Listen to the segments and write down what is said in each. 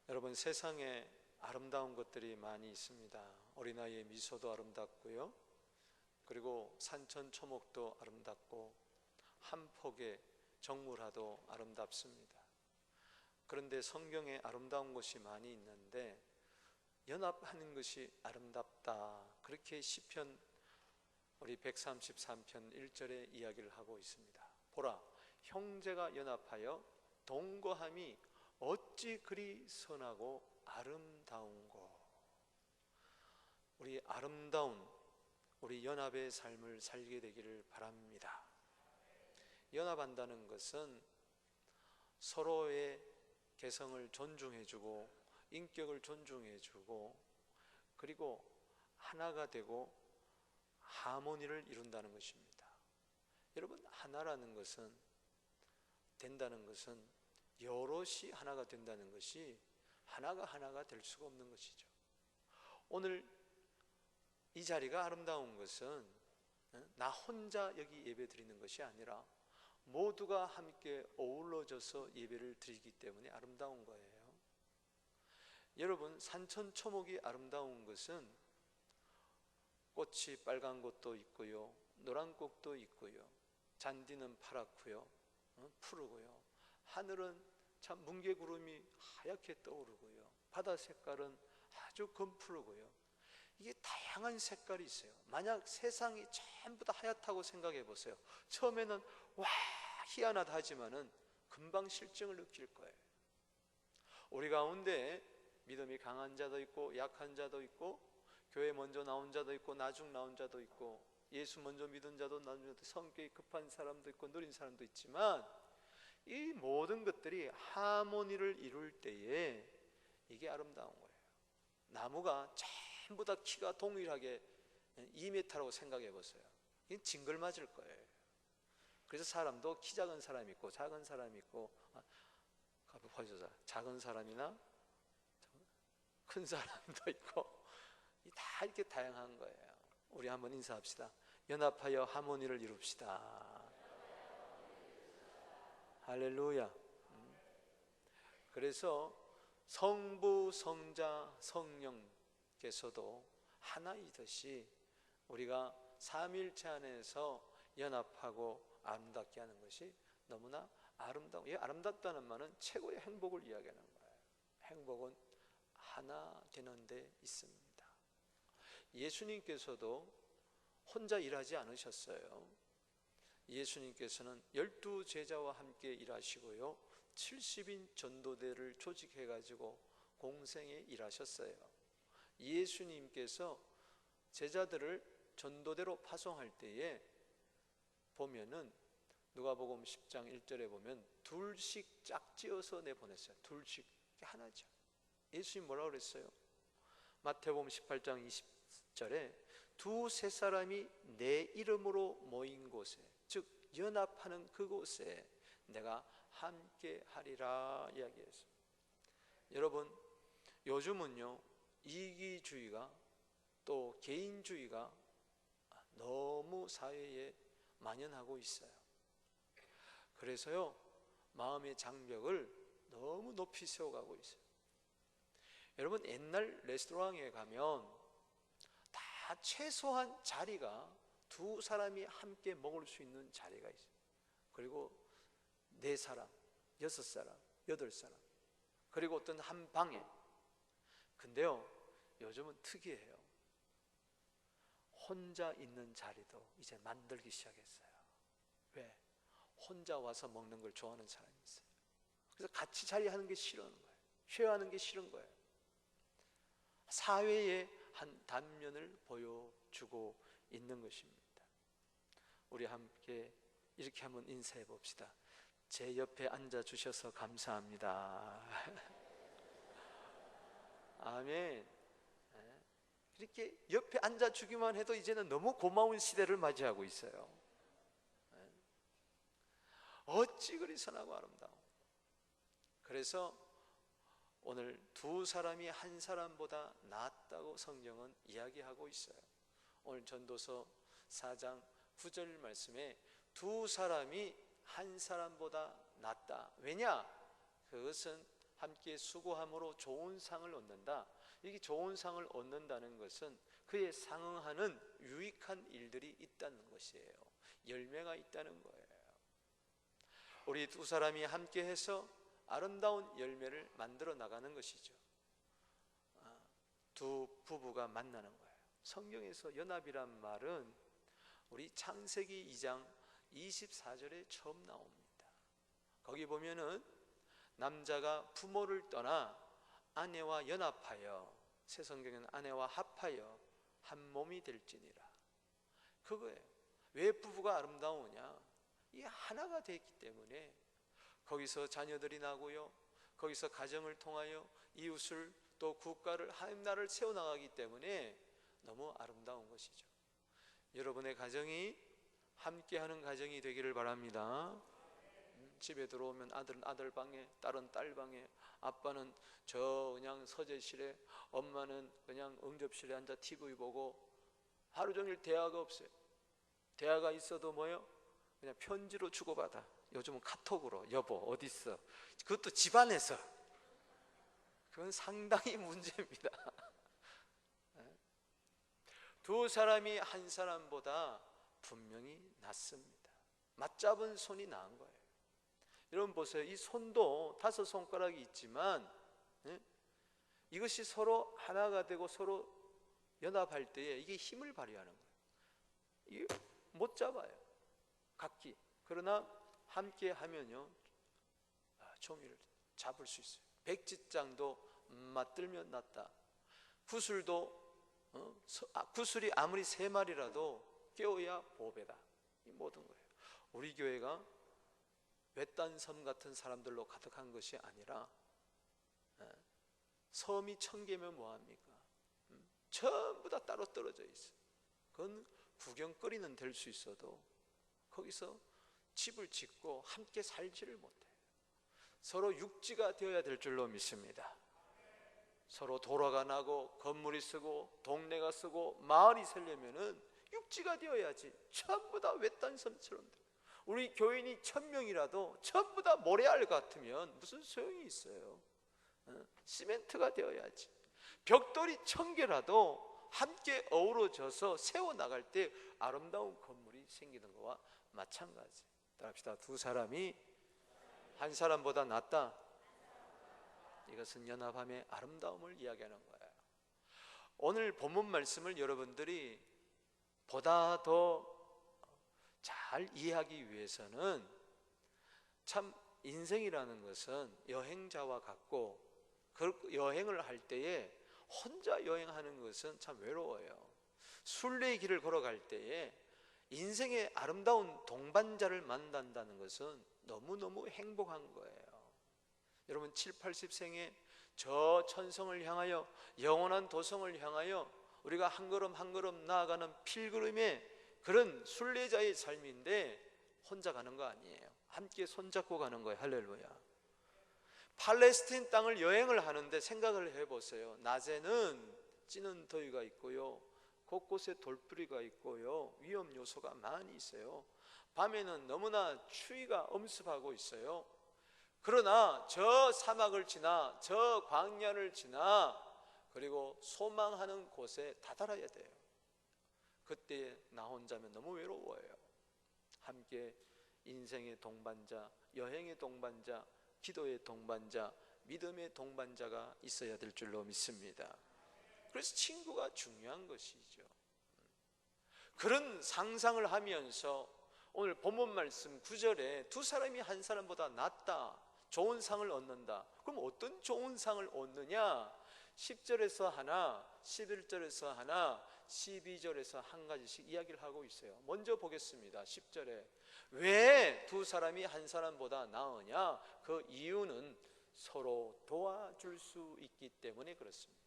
여러분, 세상에 아름다운 것들이 많이 있습니다. 어린아이의 미소도 아름답고요, 그리고 산천초목도 아름답고 한 폭의 정물화도 아름답습니다. 그런데 성경에 아름다운 것이 많이 있는데 연합하는 것이 아름답다, 그렇게 시편 우리 133편 1절에 이야기를 하고 있습니다. 보라, 형제가 연합하여 동거함이 어찌 그리 선하고 아름다운고. 우리 아름다운 우리 연합의 삶을 살게 되기를 바랍니다. 연합한다는 것은 서로의 개성을 존중해주고 인격을 존중해주고, 그리고 하나가 되고 하모니를 이룬다는 것입니다. 여러분, 하나라는 것은, 된다는 것은 여럿이 하나가 된다는 것이 하나가 될 수가 없는 것이죠. 오늘 이 자리가 아름다운 것은 나 혼자 여기 예배 드리는 것이 아니라 모두가 함께 어우러져서 예배를 드리기 때문에 아름다운 거예요. 여러분, 산천초목이 아름다운 것은 꽃이 빨간 꽃도 있고요, 노란 꽃도 있고요, 잔디는 파랗고요, 푸르고요, 하늘은 참 뭉게구름이 하얗게 떠오르고요, 바다 색깔은 아주 검푸르고요. 이게 다양한 색깔이 있어요. 만약 세상이 전부 다 하얗다고 생각해 보세요. 처음에는 와, 희한하다 하지만은 금방 실증을 느낄 거예요. 우리 가운데 믿음이 강한 자도 있고 약한 자도 있고, 교회 먼저 나온 자도 있고 나중 나온 자도 있고, 예수 먼저 믿은 자도 나중 자도, 성격이 급한 사람도 있고 느린 사람도 있지만, 이 모든 것들이 하모니를 이룰 때에 이게 아름다운 거예요. 나무가 전부 다 키가 동일하게 2m라고 생각해 보세요. 이건 징글맞을 거예요. 그래서 사람도 키 작은 사람이 있고 작은 사람이 있고, 작은 사람이나 큰 사람도 있고, 다 이렇게 다양한 거예요. 우리 한번 인사합시다. 연합하여 하모니를 이룹시다. 할렐루야. 그래서 성부, 성자, 성령께서도 하나이듯이 우리가 삼위일체 안에서 연합하고 아름답게 하는 것이 너무나 아름다워. 이 아름답다는 말은 최고의 행복을 이야기하는 거예요. 행복은 하나 되는 데 있습니다. 예수님께서도 혼자 일하지 않으셨어요. 예수님께서는 12제자와 함께 일하시고요, 70인 전도대를 조직해가지고 공생에 일하셨어요. 예수님께서 제자들을 전도대로 파송할 때에 보면은 누가복음 10장 1절에 보면 둘씩 짝지어서 내보냈어요. 둘씩, 하나죠. 예수님 뭐라고 그랬어요? 마태복음 18장 20절에 두세 사람이 내 이름으로 모인 곳에, 즉 연합하는 그곳에 내가 함께 하리라 이야기했어요. 여러분, 요즘은요, 이기주의가 또 개인주의가 너무 사회에 만연하고 있어요. 그래서요, 마음의 장벽을 너무 높이 세워가고 있어요. 여러분, 옛날 레스토랑에 가면 다 최소한 자리가 두 사람이 함께 먹을 수 있는 자리가 있어요. 그리고 4사람, 6사람, 8사람, 그리고 어떤 한 방에. 근데요, 요즘은 특이해요. 혼자 있는 자리도 이제 만들기 시작했어요. 왜? 혼자 와서 먹는 걸 좋아하는 사람이 있어요. 그래서 같이 자리하는 게 싫은 거예요. 쉐어하는 게 싫은 거예요. 사회의 한 단면을 보여주고 있는 것입니다. 우리 함께 이렇게 한번 인사해 봅시다. 제 옆에 앉아 주셔서 감사합니다. 아멘. 이렇게 옆에 앉아 주기만 해도 이제는 너무 고마운 시대를 맞이하고 있어요. 어찌 그리 선하고 아름다워. 그래서 오늘 두 사람이 한 사람보다 낫다고 성경은 이야기하고 있어요. 오늘 전도서 4장 9절 말씀에 두 사람이 한 사람보다 낫다. 왜냐? 그것은 함께 수고함으로 좋은 상을 얻는다. 이게 좋은 상을 얻는다는 것은 그에 상응하는 유익한 일들이 있다는 것이에요. 열매가 있다는 거예요. 우리 두 사람이 함께해서 아름다운 열매를 만들어 나가는 것이죠. 두 부부가 만나는 거예요. 성경에서 연합이란 말은 우리 창세기 2장 24절에 처음 나옵니다. 거기 보면은 남자가 부모를 떠나 아내와 연합하여, 새 성경에는 아내와 합하여 한 몸이 될지니라. 그거예요. 왜 부부가 아름다우냐? 이 하나가 되기 때문에 거기서 자녀들이 나고요, 거기서 가정을 통하여 이웃을 또 국가를, 하나님 나라를 세워나가기 때문에 너무 아름다운 것이죠. 여러분의 가정이 함께하는 가정이 되기를 바랍니다. 집에 들어오면 아들은 아들 방에, 딸은 딸 방에, 아빠는 저 그냥 서재실에, 엄마는 그냥 응접실에 앉아 TV 보고 하루 종일 대화가 없어요. 대화가 있어도 뭐요? 그냥 편지로 주고받아. 요즘은 카톡으로, 여보 어디 있어? 그것도 집안에서. 그건 상당히 문제입니다. 두 사람이 한 사람보다 분명히 낫습니다. 맞잡은 손이 나은 거예요. 여러분 보세요. 이 손도 5손가락이 있지만 이것이 서로 하나가 되고 서로 연합할 때에 이게 힘을 발휘하는 거예요. 이게 못 잡아요, 각기. 그러나 함께 하면요, 종이를 잡을 수 있어요. 백지장도 맞들면 낫다. 구슬도 구슬이 아무리 3마리라도 깨어야 보배다. 이 모든 거예요. 우리 교회가 외딴 섬 같은 사람들로 가득한 것이 아니라, 섬이 1000개면 뭐합니까? 전부 다 따로 떨어져 있어요. 그건 구경거리는 될 수 있어도 거기서 집을 짓고 함께 살지를 못해요. 서로 육지가 되어야 될 줄로 믿습니다. 서로 도로가 나고 건물이 쓰고 동네가 쓰고 마을이 살려면은 육지가 되어야지. 전부 다 외딴 섬처럼 돼요. 우리 교인이 1000명이라도 전부 다 모래알 같으면 무슨 소용이 있어요? 시멘트가 되어야지. 벽돌이 1000개라도 함께 어우러져서 세워나갈 때 아름다운 건물이 생기는 것과 마찬가지. 따라합시다. 두 사람이 한 사람보다 낫다. 이것은 연합함의 아름다움을 이야기하는 거예요. 오늘 본문 말씀을 여러분들이 보다 더 잘 이해하기 위해서는, 참 인생이라는 것은 여행자와 같고, 그 여행을 할 때에 혼자 여행하는 것은 참 외로워요. 순례의 길을 걸어갈 때에 인생의 아름다운 동반자를 만난다는 것은 너무너무 행복한 거예요. 여러분 7, 80생에 저 천성을 향하여, 영원한 도성을 향하여 우리가 한 걸음 한 걸음 나아가는 필그림의 그런 순례자의 삶인데 혼자 가는 거 아니에요. 함께 손잡고 가는 거예요. 할렐루야. 팔레스타인 땅을 여행을 하는데 생각을 해보세요. 낮에는 찌는 더위가 있고요, 곳곳에 돌뿌리가 있고요, 위험 요소가 많이 있어요. 밤에는 너무나 추위가 엄습하고 있어요. 그러나 저 사막을 지나 저 광야를 지나 그리고 소망하는 곳에 다다라야 돼요. 그때 나 혼자면 너무 외로워요. 함께 인생의 동반자, 여행의 동반자, 기도의 동반자, 믿음의 동반자가 있어야 될 줄로 믿습니다. 그래서 친구가 중요한 것이죠. 그런 상상을 하면서 오늘 본문 말씀 9절에 두 사람이 한 사람보다 낫다, 좋은 상을 얻는다. 그럼 어떤 좋은 상을 얻느냐? 10절에서 하나, 11절에서 하나, 12절에서 한 가지씩 이야기를 하고 있어요. 먼저 보겠습니다. 10절에 왜 두 사람이 한 사람보다 나으냐? 그 이유는 서로 도와줄 수 있기 때문에 그렇습니다.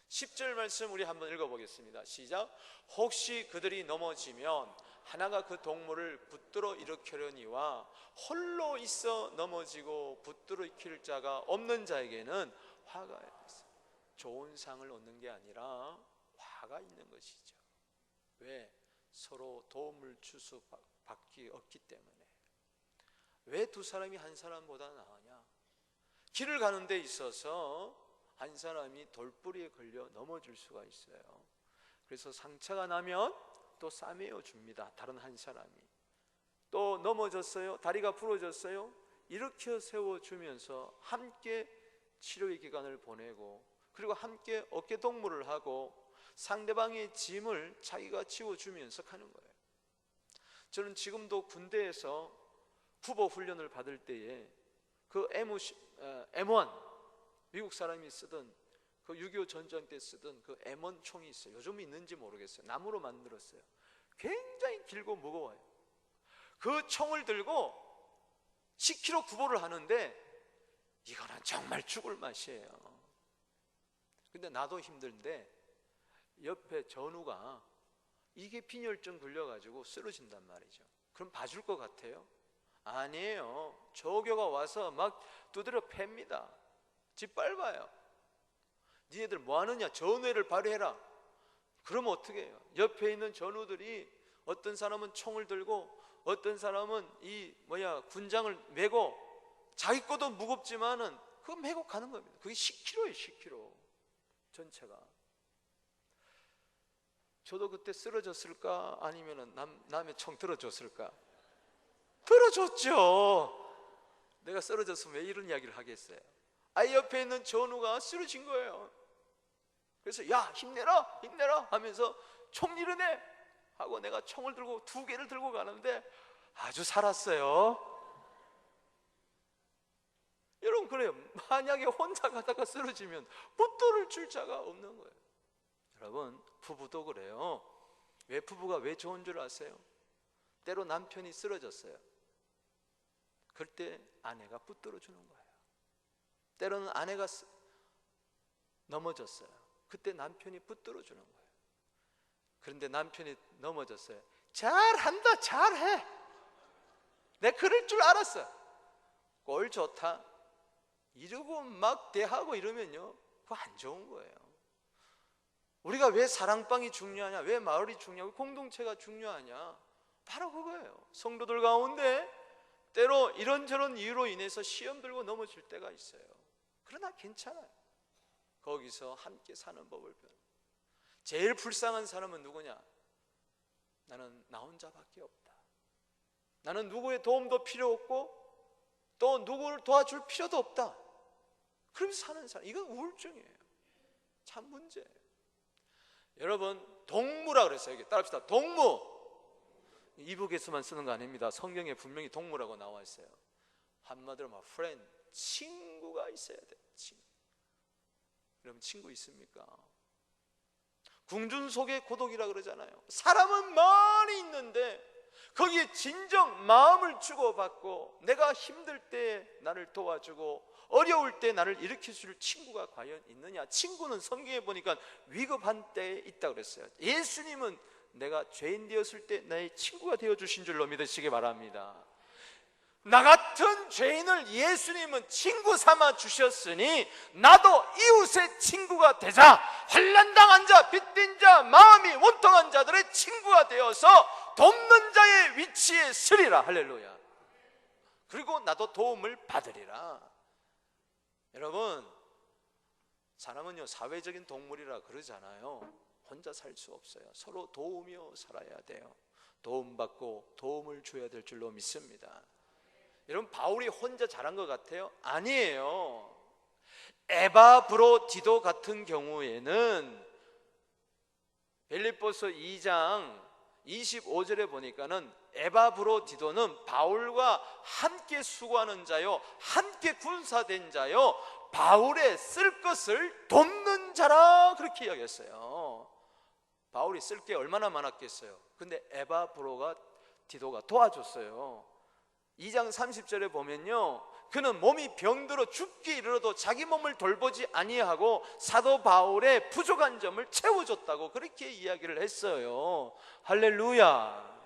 10절 말씀 우리 한번 읽어보겠습니다. 시작. 혹시 그들이 넘어지면 하나가 그 동물을 붙들어 일으키려니와 홀로 있어 넘어지고 붙들어 일으킬 자가 없는 자에게는 화가 있어. 좋은 상을 얻는 게 아니라 화가 있는 것이죠. 왜? 서로 도움을 주고받기 없기 때문에. 왜 두 사람이 한 사람보다 나으냐? 길을 가는 데 있어서 한 사람이 돌뿌리에 걸려 넘어질 수가 있어요. 그래서 상처가 나면 또 싸매어 줍니다. 다른 한 사람이. 또 넘어졌어요, 다리가 부러졌어요, 일으켜 세워주면서 함께 치료의 기간을 보내고, 그리고 함께 어깨동무를 하고 상대방의 짐을 자기가 지워주면서 가는 거예요. 저는 지금도 군대에서 후보 훈련을 받을 때에 그 M1, 미국 사람이 쓰던 그 6.25 전쟁 때 쓰던 그 M1 총이 있어요. 요즘 있는지 모르겠어요. 나무로 만들었어요. 굉장히 길고 무거워요. 그 총을 들고 10km 구보를 하는데 이거는 정말 죽을 맛이에요. 근데 나도 힘든데 옆에 전우가 이게 빈혈증 걸려가지고 쓰러진단 말이죠. 그럼 봐줄 것 같아요? 아니에요. 조교가 와서 막 두드려 팹니다. 짓밟아요. 니네들 뭐하느냐, 전우회를 발휘해라. 그러면 어떻게 해요? 옆에 있는 전우들이 어떤 사람은 총을 들고 어떤 사람은 군장을 메고, 자기 것도 무겁지만은 그거 메고 가는 겁니다. 그게 10km예요, 10km 전체가. 저도 그때 쓰러졌을까, 아니면은 남의 총 들어줬을까? 들어줬죠. 내가 쓰러졌으면 왜 이런 이야기를 하겠어요? 옆에 있는 전우가 쓰러진 거예요. 그래서 야, 힘내라 힘내라 하면서 총 밀어내 하고 내가 총을 들고 2개를 들고 가는데 아주 살았어요. 여러분, 그래요. 만약에 혼자 가다가 쓰러지면 붙들을 줄 자가 없는 거예요. 여러분, 부부도 그래요. 왜 부부가 왜 좋은 줄 아세요? 때로 남편이 쓰러졌어요. 그때 아내가 붙들어 주는 거예요. 때로는 아내가 넘어졌어요. 그때 남편이 붙들어 주는 거예요. 그런데 남편이 넘어졌어요. 잘한다, 잘해. 내가 그럴 줄 알았어. 꼴 좋다. 이러고 막 대하고 이러면요, 그거 안 좋은 거예요. 우리가 왜 사랑방이 중요하냐, 왜 마을이 중요하고 공동체가 중요하냐, 바로 그거예요. 성도들 가운데 때로 이런저런 이유로 인해서 시험 들고 넘어질 때가 있어요. 그러나 괜찮아요. 거기서 함께 사는 법을 배워요. 제일 불쌍한 사람은 누구냐? 나는 나 혼자밖에 없다. 나는 누구의 도움도 필요 없고 또 누구를 도와줄 필요도 없다. 그러면서 사는 사람, 이건 우울증이에요. 참 문제예요. 여러분, 동무라 그랬어요. 여기 따라합시다. 동무. 이북에서만 쓰는 거 아닙니다. 성경에 분명히 동무라고 나와 있어요. 한마디로 막 friend, 친구가 있어야 돼요. 친구. 여러분, 친구 있습니까? 궁준 속의 고독이라 그러잖아요. 사람은 많이 있는데 거기에 진정 마음을 주고받고 내가 힘들 때 나를 도와주고 어려울 때 나를 일으켜줄 친구가 과연 있느냐? 친구는 성경에 보니까 위급한 때에 있다 그랬어요. 예수님은 내가 죄인 되었을 때 나의 친구가 되어주신 줄로 믿으시기 바랍니다. 나 같은 죄인을 예수님은 친구 삼아 주셨으니 나도 이웃의 친구가 되자. 환난당한 자, 빚진 자, 마음이 원통한 자들의 친구가 되어서 돕는 자의 위치에 서리라. 할렐루야. 그리고 나도 도움을 받으리라. 여러분, 사람은요 사회적인 동물이라 그러잖아요. 혼자 살 수 없어요. 서로 도우며 살아야 돼요. 도움받고 도움을 줘야 될 줄로 믿습니다. 여러분, 바울이 혼자 잘한 것 같아요? 아니에요. 에바브로디도 같은 경우에는 빌립보서 2장 25절에 보니까는 에바브로디도는 바울과 함께 수고하는 자요, 함께 군사된 자요, 바울의 쓸 것을 돕는 자라, 그렇게 이야기했어요. 바울이 쓸 게 얼마나 많았겠어요. 근데 에바브로디도가 도와줬어요. 2장 30절에 보면요, 그는 몸이 병들어 죽기 이르러도 자기 몸을 돌보지 아니하고 사도 바울의 부족한 점을 채워줬다고 그렇게 이야기를 했어요. 할렐루야.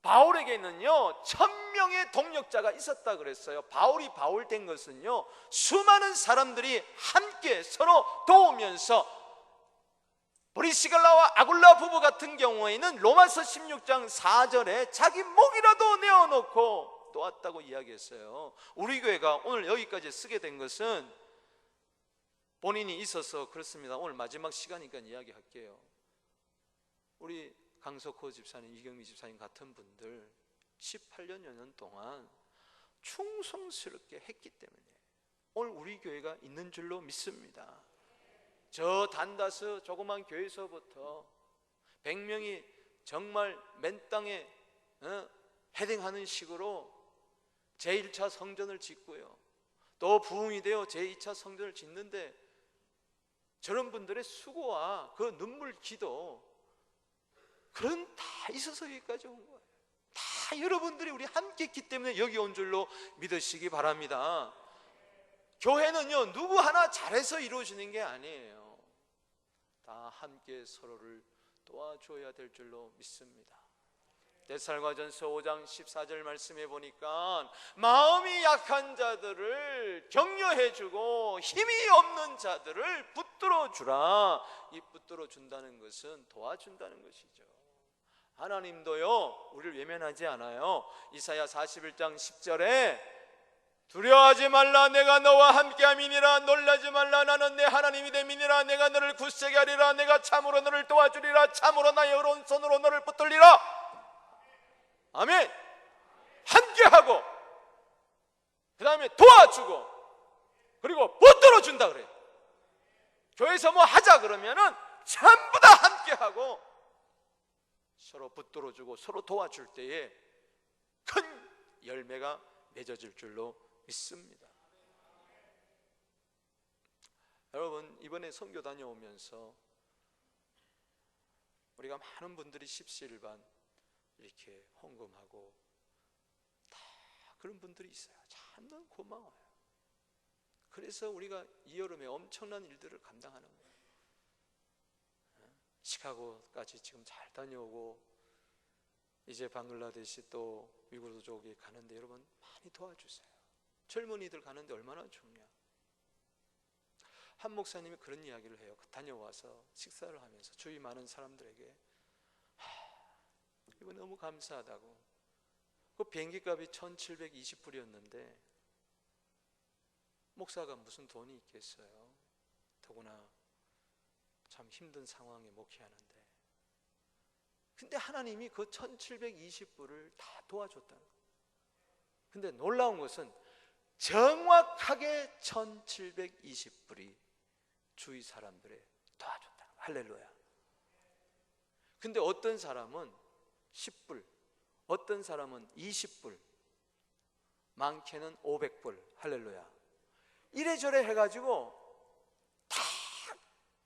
바울에게는요 1000명의 동력자가 있었다 그랬어요. 바울이 바울 된 것은요 수많은 사람들이 함께 서로 도우면서, 브리시갈라와 아굴라 부부 같은 경우에는 로마서 16장 4절에 자기 목이라도 내어놓고 또 왔다고 이야기했어요. 우리 교회가 오늘 여기까지 쓰게 된 것은 본인이 있어서 그렇습니다. 오늘 마지막 시간이니까 이야기할게요. 우리 강석호 집사님, 이경미 집사님 같은 분들 18년여 년 동안 충성스럽게 했기 때문에 오늘 우리 교회가 있는 줄로 믿습니다. 저 단다스 조그만 교회에서부터 100명이 정말 맨 땅에 헤딩하는 식으로 제1차 성전을 짓고요, 또 부흥이 되어 제2차 성전을 짓는데 저런 분들의 수고와 그 눈물 기도, 그런 다 있어서 여기까지 온 거예요. 다 여러분들이 우리 함께 했기 때문에 여기 온 줄로 믿으시기 바랍니다. 교회는요, 누구 하나 잘해서 이루어지는 게 아니에요. 다 함께 서로를 도와줘야 될 줄로 믿습니다. 데살로니가전서 5장 14절 말씀해 보니까 마음이 약한 자들을 격려해주고 힘이 없는 자들을 붙들어 주라. 이 붙들어 준다는 것은 도와준다는 것이죠. 하나님도요 우리를 외면하지 않아요. 이사야 41장 10절에 두려워하지 말라, 내가 너와 함께함이니라. 놀라지 말라, 나는 내 하나님이 됨이니라. 내가 너를 굳세게 하리라. 내가 참으로 너를 도와주리라. 참으로 나의 의로운 손으로 너를 붙들리라. 아멘. 함께하고 그 다음에 도와주고 그리고 붙들어 준다 그래요. 교회에서 뭐 하자 그러면은 전부 다 함께하고 서로 붙들어 주고 서로 도와줄 때에 큰 열매가 맺어질 줄로 믿습니다. 여러분, 이번에 선교 다녀오면서 우리가 많은 분들이 십시일반 이렇게 헌금하고 다 그런 분들이 있어요. 참 너무 고마워요. 그래서 우리가 이 여름에 엄청난 일들을 감당하는 거예요. 시카고까지 지금 잘 다녀오고 이제 방글라데시 또 위구르족이 가는데 여러분 많이 도와주세요. 젊은이들 가는데 얼마나 좋냐. 한 목사님이 그런 이야기를 해요. 다녀와서 식사를 하면서 주위 많은 사람들에게 이거 너무 감사하다고. 그 비행기 값이 1720불이었는데 목사가 무슨 돈이 있겠어요. 더구나 참 힘든 상황에 목회하는데, 근데 하나님이 그 1720불을 다 도와줬다는 거예요. 근데 놀라운 것은 정확하게 1720불이 주위 사람들의 도와줬다는 거예요. 할렐루야. 근데 어떤 사람은 10불, 어떤 사람은 20불, 많게는 500불, 할렐루야. 이래저래 해가지고 다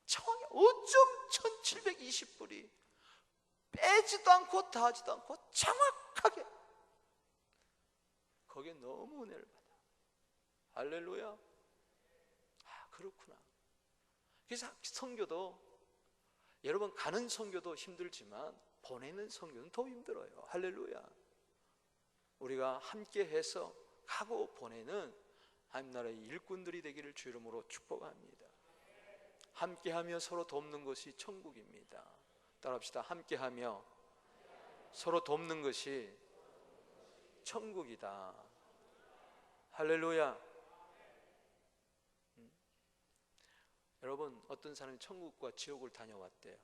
정확히 어쩜 1720불이 빼지도 않고 다하지도 않고 정확하게, 거기에 너무 은혜를 받아. 할렐루야. 아, 그렇구나. 그래서 선교도 여러분 가는 선교도 힘들지만 보내는 선교는 더 힘들어요. 할렐루야. 우리가 함께 해서 가고 보내는 하나님 나라의 일꾼들이 되기를 주 이름으로 축복합니다. 함께하며 서로 돕는 것이 천국입니다. 따라합시다. 함께하며 서로 돕는 것이 천국이다. 할렐루야. 여러분, 어떤 사람이 천국과 지옥을 다녀왔대요.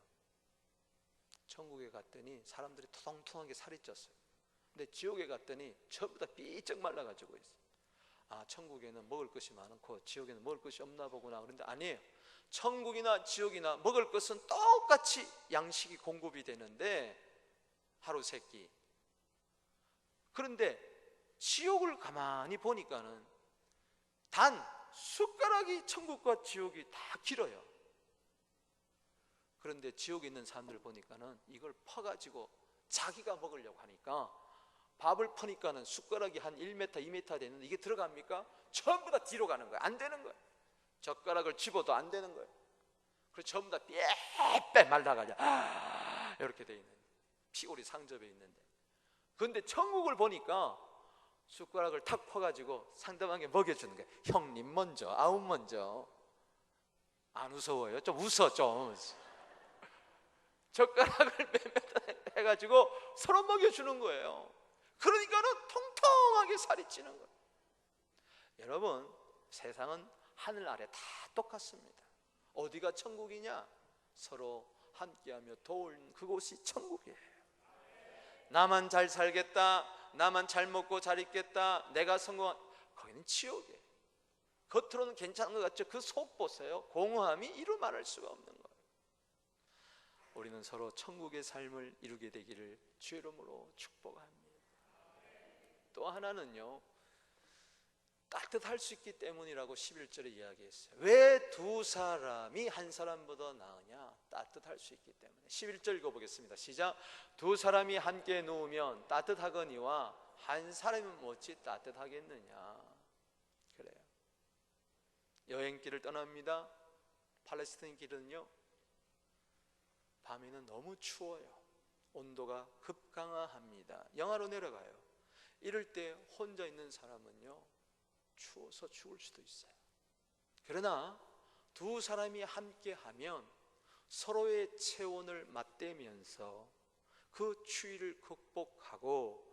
천국에 갔더니 사람들이 토동토동하게 살이 쪘어요. 근데 지옥에 갔더니 전부 다 삐쩍 말라가지고 있어요. 아, 천국에는 먹을 것이 많고 지옥에는 먹을 것이 없나 보구나. 그런데 아니에요. 천국이나 지옥이나 먹을 것은 똑같이 양식이 공급이 되는데 하루 세 끼. 그런데 지옥을 가만히 보니까는 단 숟가락이 천국과 지옥이 다 길어요. 그런데 지옥에 있는 사람들 보니까는 이걸 퍼가지고 자기가 먹으려고 하니까 밥을 퍼니까는 숟가락이 한 1m, 2m 되는데 이게 들어갑니까? 전부 다 뒤로 가는 거예요. 안 되는 거예요. 젓가락을 집어도 안 되는 거예요. 그래서 전부 다 빼빼 말라가지고 이렇게 돼 있는, 피골이 상접해 있는데, 그런데 천국을 보니까 숟가락을 탁 퍼가지고 상대방에게 먹여주는 거예요. 형님 먼저, 아우 먼저. 안 무서워요? 좀 웃어 좀. 젓가락을 해가지고 서로 먹여주는 거예요. 그러니까는 통통하게 살이 찌는 거예요. 여러분, 세상은 하늘 아래 다 똑같습니다. 어디가 천국이냐? 서로 함께하며 도울 그곳이 천국이에요. 나만 잘 살겠다, 나만 잘 먹고 잘 있겠다, 내가 성공한, 거기는 지옥이에요. 겉으로는 괜찮은 것 같죠? 그 속 보세요. 공허함이 이루 말할 수가 없는 거예요. 우리는 서로 천국의 삶을 이루게 되기를 주의 이름으로 축복합니다. 또 하나는요, 따뜻할 수 있기 때문이라고 11절에 이야기했어요. 왜 두 사람이 한 사람보다 나으냐? 따뜻할 수 있기 때문에. 11절 읽어보겠습니다. 시작. 두 사람이 함께 누우면 따뜻하거니와 한 사람은 어찌 따뜻하겠느냐? 그래요. 여행길을 떠납니다. 팔레스타인 길은요, 밤에는 너무 추워요. 온도가 급강하합니다. 영하로 내려가요. 이럴 때 혼자 있는 사람은요, 추워서 죽을 수도 있어요. 그러나 두 사람이 함께 하면 서로의 체온을 맞대면서 그 추위를 극복하고,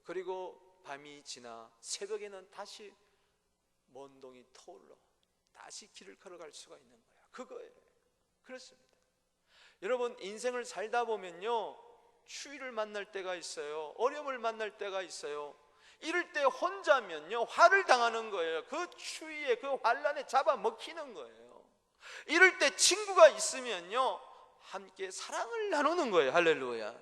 그리고 밤이 지나 새벽에는 다시 먼 동이 터올러 다시 길을 걸어갈 수가 있는 거예요. 그거예요. 그렇습니다. 여러분, 인생을 살다 보면요, 추위를 만날 때가 있어요. 어려움을 만날 때가 있어요. 이럴 때 혼자면요, 화를 당하는 거예요. 그 추위에, 그 환란에 잡아먹히는 거예요. 이럴 때 친구가 있으면요, 함께 사랑을 나누는 거예요. 할렐루야.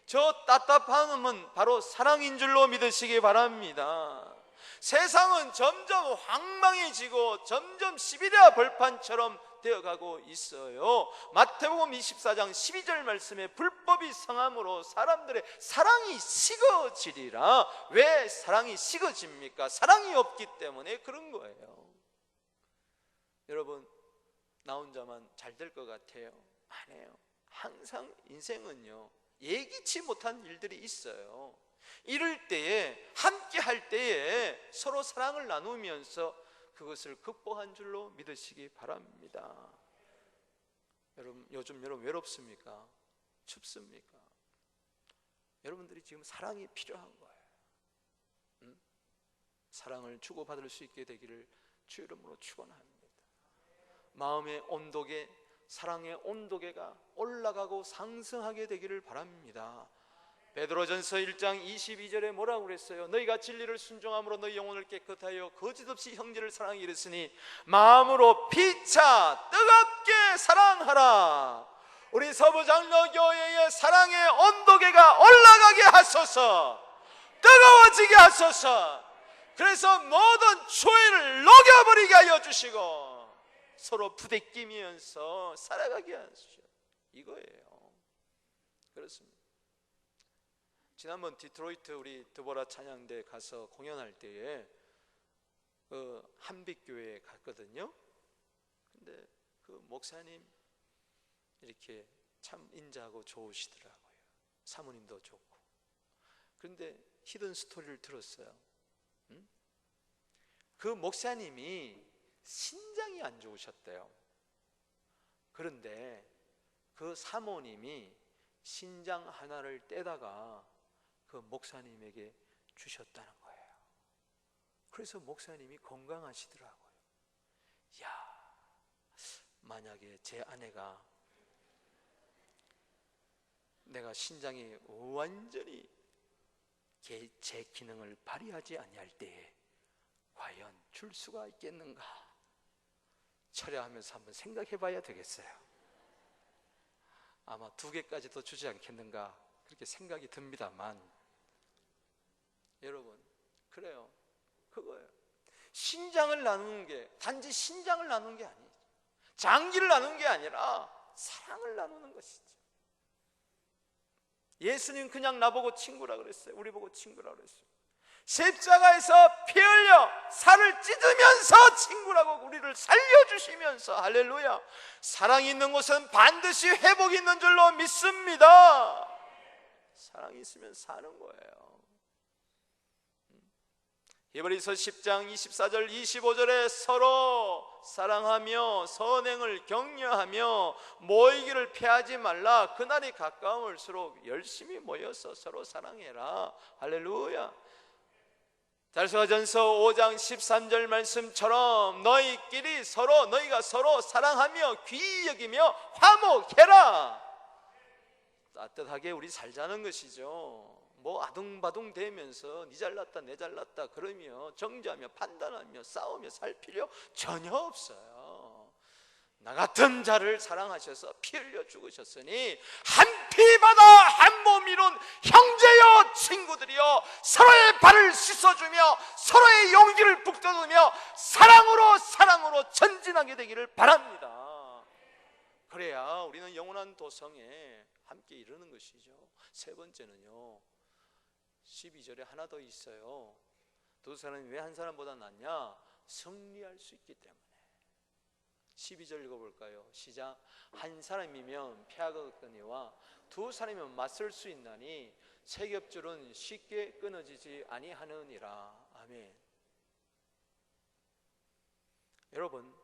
저 답답함은 바로 사랑인 줄로 믿으시기 바랍니다. 세상은 점점 황망해지고 점점 시베리아 벌판처럼 되어가고 있어요. 마태복음 24장 12절 말씀에 불법이 성함으로 사람들의 사랑이 식어지리라. 왜 사랑이 식어집니까? 사랑이 없기 때문에 그런 거예요. 여러분, 나 혼자만 잘 될 것 같아요? 아니에요. 항상 인생은요, 예기치 못한 일들이 있어요. 이럴 때에, 함께 할 때에 서로 사랑을 나누면서 그것을 극복한 줄로 믿으시기 바랍니다. 여러분, 요즘 여러분 외롭습니까? 춥습니까? 여러분들이 지금 사랑이 필요한 거예요. 사랑을 주고받을 수 있게 되기를 주 이름으로 축원합니다. 마음의 온도계, 사랑의 온도계가 올라가고 상승하게 되기를 바랍니다. 베드로전서 1장 22절에 뭐라고 그랬어요? 너희가 진리를 순종함으로 너희 영혼을 깨끗하여 거짓없이 형제를 사랑하게 이르으니 마음으로 피차 뜨겁게 사랑하라. 우리 서부장로교회의 사랑의 온도계가 올라가게 하소서, 뜨거워지게 하소서. 그래서 모든 추위를 녹여버리게 하여 주시고 서로 부대끼면서 살아가게 하시오. 이거예요. 그렇습니다. 지난번 디트로이트 우리 드보라 찬양대 가서 공연할 때에 그 한빛교회에 갔거든요. 근데 그 목사님 이렇게 참 인자하고 좋으시더라고요. 사모님도 좋고. 그런데 히든 스토리를 들었어요. 그 목사님이 신장이 안 좋으셨대요. 그런데 그 사모님이 신장 하나를 떼다가 그 목사님에게 주셨다는 거예요. 그래서 목사님이 건강하시더라고요. 야, 만약에 제 아내가 내가 신장이 완전히 제 기능을 발휘하지 아니할 때에 과연 줄 수가 있겠는가 철회하면서 한번 생각해 봐야 되겠어요. 아마 2개까지도 주지 않겠는가 그렇게 생각이 듭니다만, 여러분, 그래요. 그거예요. 신장을 나누는 게 단지 신장을 나누는 게 아니에요. 장기를 나누는 게 아니라 사랑을 나누는 것이죠. 예수님 그냥 나보고 친구라 그랬어요. 우리 보고 친구라 그랬어요. 십자가에서 피 흘려 살을 찢으면서 친구라고 우리를 살려주시면서, 할렐루야, 사랑이 있는 곳은 반드시 회복이 있는 줄로 믿습니다. 사랑이 있으면 사는 거예요. 히브리서 10장 24절 25절에 서로 사랑하며 선행을 격려하며 모이기를 피하지 말라. 그날이 가까울수록 열심히 모여서 서로 사랑해라. 할렐루야. 달서전서 5장 13절 말씀처럼 너희끼리 서로 너희가 서로 사랑하며 귀히 여기며 화목해라. 따뜻하게 우리 살자는 것이죠. 뭐 아둥바둥 대면서 니 잘났다 내 잘났다 그러며 정죄하며 판단하며 싸우며 살 필요 전혀 없어요. 나 같은 자를 사랑하셔서 피 흘려 죽으셨으니 한 피 받아 한 몸 이룬 형제여 친구들이여 서로의 발을 씻어주며 서로의 용기를 북돋우며 사랑으로 전진하게 되기를 바랍니다. 그래야 우리는 영원한 도성에 함께 이르는 것이죠. 세 번째는요, 12절에 하나 더 있어요. 두 사람이 왜 한 사람보다 낫냐? 승리할 수 있기 때문에. 12절 읽어볼까요? 시작. 한 사람이면 패하거니와 두 사람이면 맞설 수 있나니 세 겹줄은 쉽게 끊어지지 아니하느니라. 아멘. 여러분,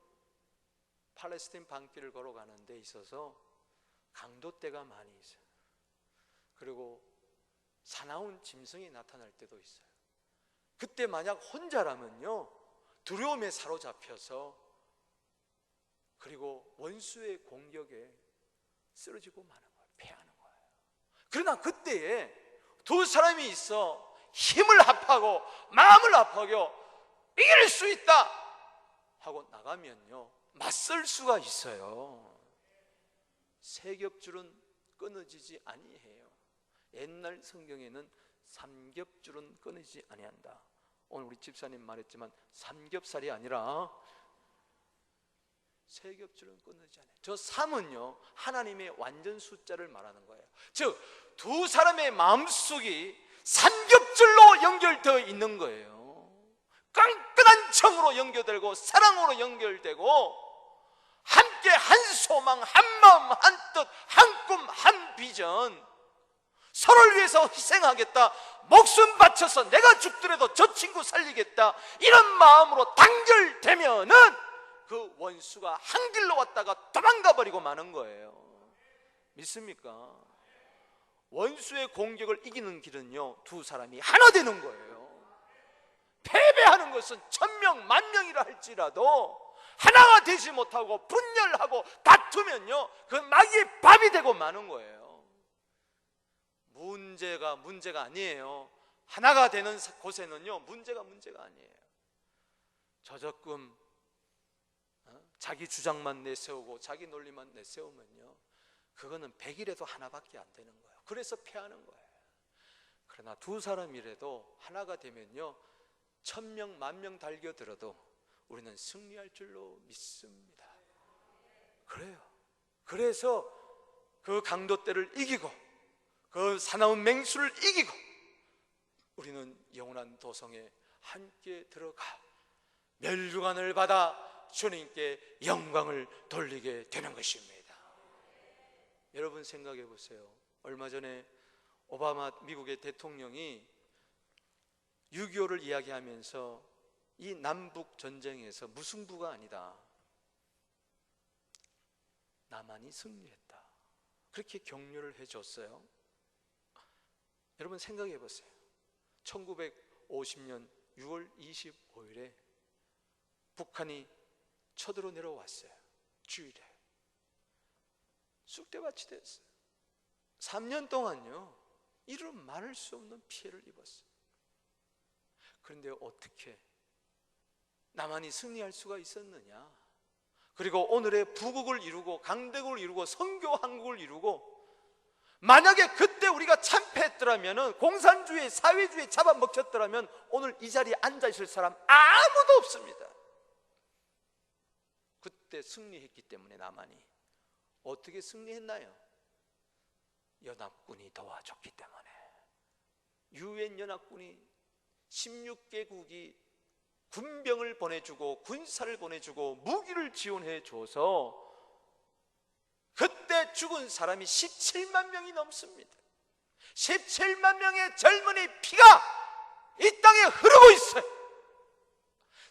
팔레스타인 반길을 걸어가는 데 있어서 강도떼가 많이 있어요. 그리고 사나운 짐승이 나타날 때도 있어요. 그때 만약 혼자라면요, 두려움에 사로잡혀서 그리고 원수의 공격에 쓰러지고 마는 거예요. 패하는 거예요. 그러나 그때에 두 사람이 있어 힘을 합하고 마음을 합하고 이길 수 있다 하고 나가면요, 맞설 수가 있어요. 세 겹줄은 끊어지지 아니해요. 옛날 성경에는 삼겹줄은 끊어지지 아니한다. 오늘 우리 집사님 말했지만 삼겹살이 아니라 세 겹줄은 끊어지지 않아요. 저 3은요 하나님의 완전 숫자를 말하는 거예요. 즉 두 사람의 마음속이 삼겹줄로 연결되어 있는 거예요. 끈끈한 정으로 연결되고 사랑으로 연결되고 함께 한 소망, 한 마음, 한 뜻, 한 꿈, 한 비전, 서로를 위해서 희생하겠다, 목숨 바쳐서 내가 죽더라도 저 친구 살리겠다, 이런 마음으로 단결되면은 그 원수가 한 길로 왔다가 도망가 버리고 마는 거예요. 믿습니까? 원수의 공격을 이기는 길은요, 두 사람이 하나 되는 거예요. 패배하는 것은 1000명, 10,000명이라 할지라도 하나가 되지 못하고 분열하고 다투면요, 그 마귀의 밥이 되고 마는 거예요. 문제가 아니에요. 하나가 되는 곳에는요, 문제가 아니에요. 저적금 자기 주장만 내세우고 자기 논리만 내세우면요, 그거는 100일에도 하나밖에 안 되는 거예요. 그래서 패하는 거예요. 그러나 두 사람이라도 하나가 되면요, 1000명, 10,000명 달겨들어도 우리는 승리할 줄로 믿습니다. 그래요. 그래서 그 강도떼를 이기고 그 사나운 맹수를 이기고 우리는 영원한 도성에 함께 들어가 멸류관을 받아 주님께 영광을 돌리게 되는 것입니다. 여러분 생각해 보세요. 얼마 전에 오바마 미국의 대통령이 6.25를 이야기하면서 이 남북 전쟁에서 무승부가 아니다, 남한이 승리했다, 그렇게 격려를 해줬어요. 여러분 생각해 보세요. 1950년 6월 25일에 북한이 쳐들어 내려왔어요. 주일에 쑥대밭이 됐어요. 3년 동안요, 이루 말할 수 없는 피해를 입었어요. 그런데 어떻게 남한이 승리할 수가 있었느냐? 그리고 오늘의 부국을 이루고 강대국을 이루고 선교 한국을 이루고, 만약에 그때 우리가 참패했더라면, 공산주의 사회주의에 잡아먹혔더라면 오늘 이 자리에 앉아있을 사람 아무도 없습니다. 그때 승리했기 때문에. 남한이 어떻게 승리했나요? 연합군이 도와줬기 때문에. 유엔 연합군이 16개국이 군병을 보내주고 군사를 보내주고 무기를 지원해 줘서 그때 죽은 사람이 17만 명이 넘습니다. 17만 명의 젊은이 피가 이 땅에 흐르고 있어요.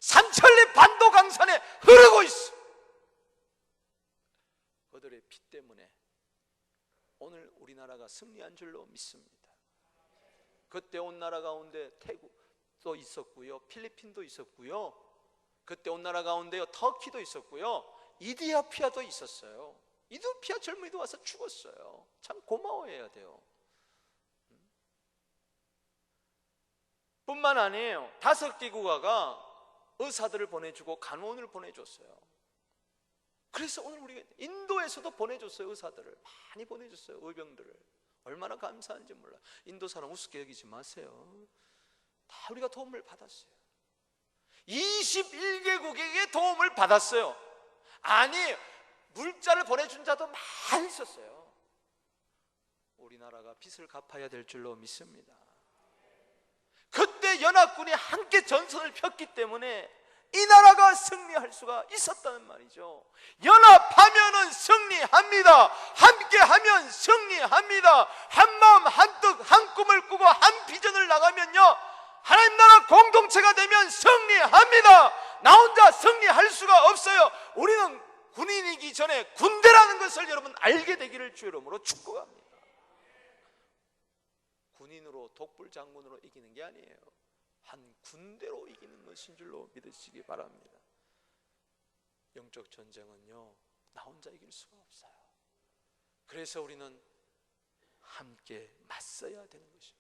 삼천리 반도강산에 흐르고 있어. 그들의 피 때문에 오늘 우리나라가 승리한 줄로 믿습니다. 그때 온 나라 가운데 태국도 있었고요, 필리핀도 있었고요, 그때 온 나라 가운데요 터키도 있었고요, 이디오피아도 있었어요. 이디오피아 젊은이도 와서 죽었어요. 참 고마워해야 돼요. 뿐만 아니에요. 5개 국가가 의사들을 보내주고 간호원을 보내줬어요. 그래서 오늘 우리가 인도에서도 보내줬어요. 의사들을 많이 보내줬어요. 의병들을. 얼마나 감사한지 몰라. 인도 사람 우습게 여기지 마세요. 다 우리가 도움을 받았어요. 21개국에게 도움을 받았어요. 아니, 물자를 보내준 자도 많이 있었어요. 우리나라가 빚을 갚아야 될 줄로 믿습니다. 그때 연합군이 함께 전선을 폈기 때문에 이 나라가 승리할 수가 있었다는 말이죠. 연합하면은 승리합니다. 함께하면 승리합니다. 한 마음 한 뜻 한 꿈을 꾸고 한 비전을 나가면요, 하나님 나라 공동체가 되면 승리합니다. 나 혼자 승리할 수가 없어요. 우리는 군인이기 전에 군대라는 것을 여러분 알게 되기를 주의 이름으로 축복합니다. 군인으로 독불 장군으로 이기는 게 아니에요. 한 군대로 이기는 것인 줄로 믿으시기 바랍니다. 영적 전쟁은요, 나 혼자 이길 수가 없어요. 그래서 우리는 함께 맞서야 되는 것입니다.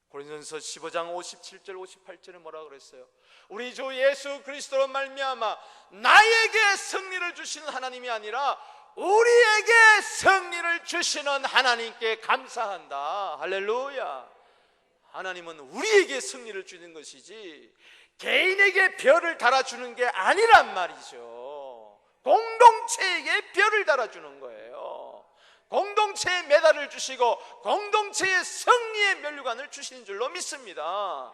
고린도전서 15장 57절 58절에 뭐라 그랬어요? 우리 주 예수 그리스도로 말미암아 나에게 승리를 주시는 하나님이 아니라 우리에게 승리를 주시는 하나님께 감사한다. 할렐루야. 하나님은 우리에게 승리를 주는 것이지 개인에게 별을 달아주는 게 아니란 말이죠. 공동체에게 별을 달아주는 거예요. 공동체에 메달을 주시고 공동체의 승리의 면류관을 주시는 줄로 믿습니다.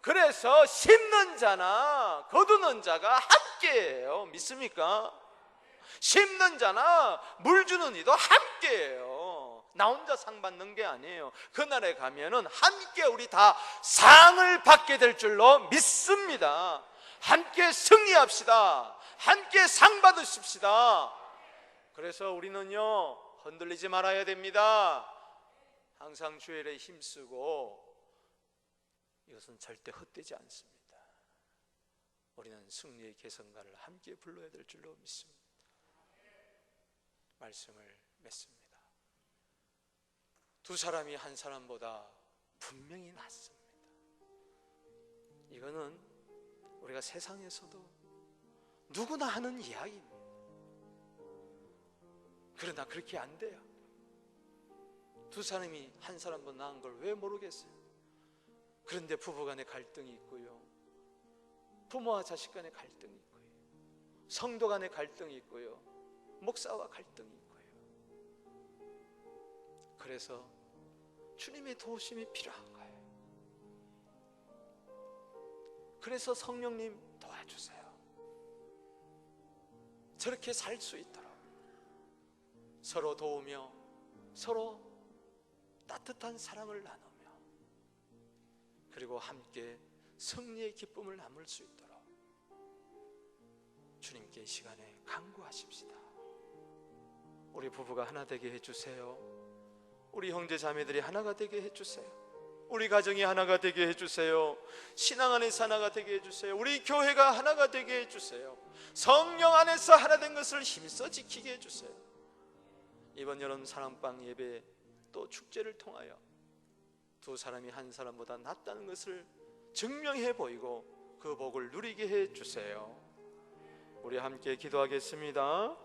그래서 심는 자나 거두는 자가 함께해요. 믿습니까? 심는 자나 물 주는 이도 함께해요. 나 혼자 상 받는 게 아니에요. 그날에 가면은 함께 우리 다 상을 받게 될 줄로 믿습니다. 함께 승리합시다. 함께 상 받으십시다. 그래서 우리는요, 흔들리지 말아야 됩니다. 항상 주의 일에 힘쓰고, 이것은 절대 헛되지 않습니다. 우리는 승리의 개성가를 함께 불러야 될 줄로 믿습니다. 말씀을 맺습니다. 두 사람이 한 사람보다 분명히 낫습니다. 이거는 우리가 세상에서도 누구나 하는 이야기입니다. 그러나 그렇게 안 돼요. 두 사람이 한 사람보다 나은 걸 왜 모르겠어요? 그런데 부부 간에 갈등이 있고요, 부모와 자식 간에 갈등이 있고요, 성도 간에 갈등이 있고요, 목사와 갈등이 있고요. 그래서 주님의 도우심이 필요한 거예요. 그래서 성령님 도와주세요. 저렇게 살 수 있도록 서로 도우며 서로 따뜻한 사랑을 나누며 그리고 함께 승리의 기쁨을 나눌 수 있도록 주님께 이 시간에 간구하십시다. 우리 부부가 하나 되게 해주세요. 우리 형제 자매들이 하나가 되게 해주세요. 우리 가정이 하나가 되게 해주세요. 신앙 안에서 하나가 되게 해주세요. 우리 교회가 하나가 되게 해주세요. 성령 안에서 하나 된 것을 힘써 지키게 해주세요. 이번 여름 사랑방 예배 또 축제를 통하여 두 사람이 한 사람보다 낫다는 것을 증명해 보이고 그 복을 누리게 해주세요. 우리 함께 기도하겠습니다.